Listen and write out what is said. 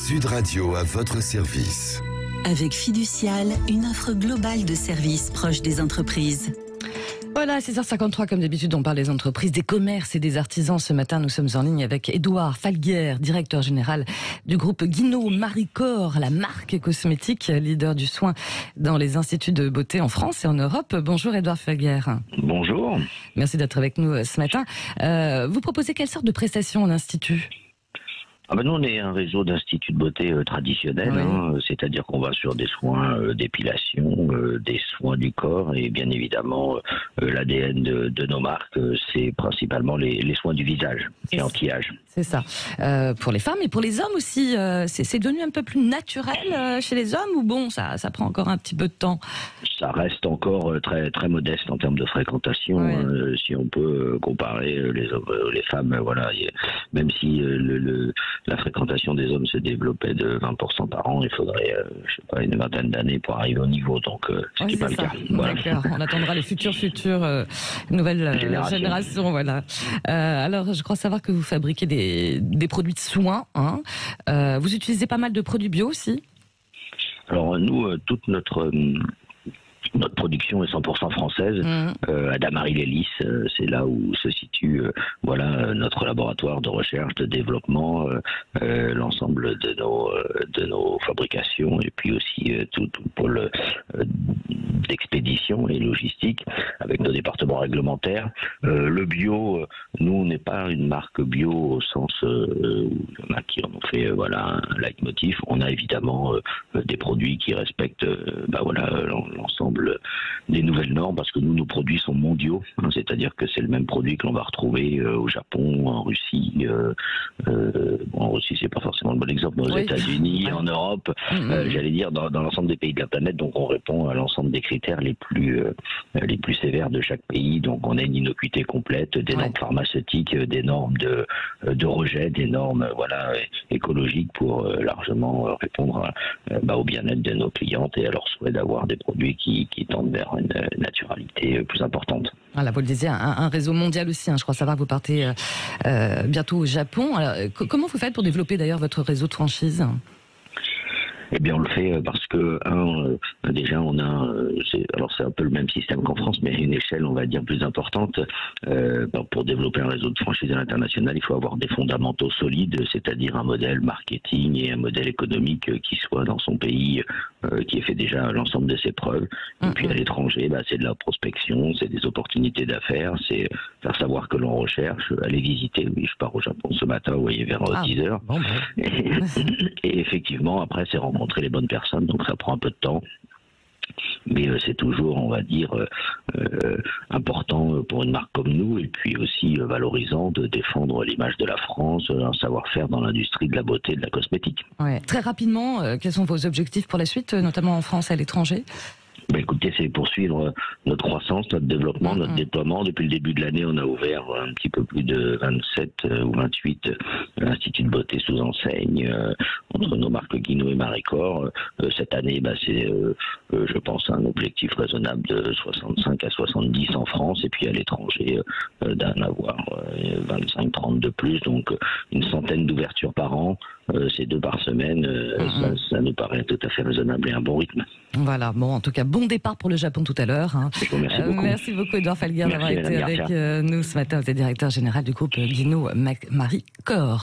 Sud Radio à votre service. Avec Fiducial, une offre globale de services proches des entreprises. Voilà, 6h53, comme d'habitude, on parle des entreprises, des commerces et des artisans. Ce matin, nous sommes en ligne avec Édouard Falguière, directeur général du groupe Guinaud Maricor, la marque cosmétique, leader du soin dans les instituts de beauté en France et en Europe. Bonjour Édouard Falguière. Bonjour. Merci d'être avec nous ce matin. Vous proposez quelle sorte de prestations en institut ? Nous, on est un réseau d'instituts de beauté traditionnels, Oui. C'est-à-dire qu'on va sur des soins d'épilation, des soins du corps et bien évidemment l'ADN de nos marques, c'est principalement les soins du visage et anti-âge. C'est ça. Pour les femmes et pour les hommes aussi, c'est devenu un peu plus naturel chez les hommes ou bon, ça prend encore un petit peu de temps ? Ça reste encore très très modeste en termes de fréquentation. Ouais. Si on peut comparer les hommes, les femmes, voilà. Même si la fréquentation des hommes se développait de 20% par an, il faudrait, une vingtaine d'années pour arriver au niveau. Donc, ce n'est pas le cas. Voilà. D'accord. On attendra les futures nouvelles générations. Voilà. Alors, je crois savoir que vous fabriquez des produits de soins. Vous utilisez pas mal de produits bio aussi ? Alors, nous, toute notre production est 100% française. À Damary-les-Lys, c'est là où se situe notre laboratoire de recherche, de développement, l'ensemble de nos fabrications et puis aussi tout le pôle d'expédition et logistique avec nos départements réglementaires. Le bio, nous, on n'est pas une marque bio au sens où il y en a qui en ont fait un leitmotiv. On a évidemment des produits qui respectent l'ensemble des nouvelles normes, parce que nous, nos produits sont mondiaux, c'est-à-dire que c'est le même produit que l'on va retrouver au Japon, en Russie, en Russie c'est pas forcément le bon exemple, mais aux États-Unis, en Europe, j'allais dire dans l'ensemble des pays de la planète. Donc on répond à l'ensemble des critères les plus sévères de chaque pays. Donc on a une innocuité complète, des normes pharmaceutiques, des normes de rejet, des normes écologiques pour largement répondre au bien-être de nos clientes et à leur souhait d'avoir des produits qui tendent vers une naturalité plus importante. Voilà, vous le disiez, un réseau mondial aussi. Je crois savoir que vous partez bientôt au Japon. Alors, comment vous faites pour développer d'ailleurs votre réseau de franchise ? Eh bien, on le fait parce que, déjà, on a, c'est un peu le même système qu'en France, mais à une échelle, on va dire, plus importante. Pour développer un réseau de franchise à l'international, il faut avoir des fondamentaux solides, c'est-à-dire un modèle marketing et un modèle économique qui soit dans son pays, qui ait fait déjà l'ensemble de ses preuves. Et puis à l'étranger, c'est de la prospection, c'est des opportunités d'affaires, c'est faire savoir que l'on recherche, aller visiter. Oui, je pars au Japon ce matin, vous voyez, vers 10h. Et effectivement, après, c'est rencontrer les bonnes personnes, donc ça prend un peu de temps. Mais c'est toujours, on va dire, important pour une marque comme nous, et puis aussi valorisant de défendre l'image de la France, un savoir-faire dans l'industrie de la beauté et de la cosmétique. Ouais. Très rapidement, quels sont vos objectifs pour la suite, notamment en France et à l'étranger ? Écoutez, c'est poursuivre notre croissance, notre développement, notre déploiement. Depuis le début de l'année, on a ouvert un petit peu plus de 27 ou 28 instituts de beauté sous enseigne entre nos marques Guinaud et Maricor. Cette année, c'est, je pense, un objectif raisonnable de 65 à 70 en France et puis à l'étranger d'en avoir 25-30 de plus. Donc une centaine d'ouvertures par an, c'est 2 par semaine. Ça nous paraît tout à fait raisonnable et un bon rythme. Voilà, en tout cas, bon départ pour le Japon tout à l'heure. Je vous remercie beaucoup. Merci beaucoup Édouard Falguière d'avoir été avec nous ce matin. Vous êtes directeur général du groupe Guinaud Maricor.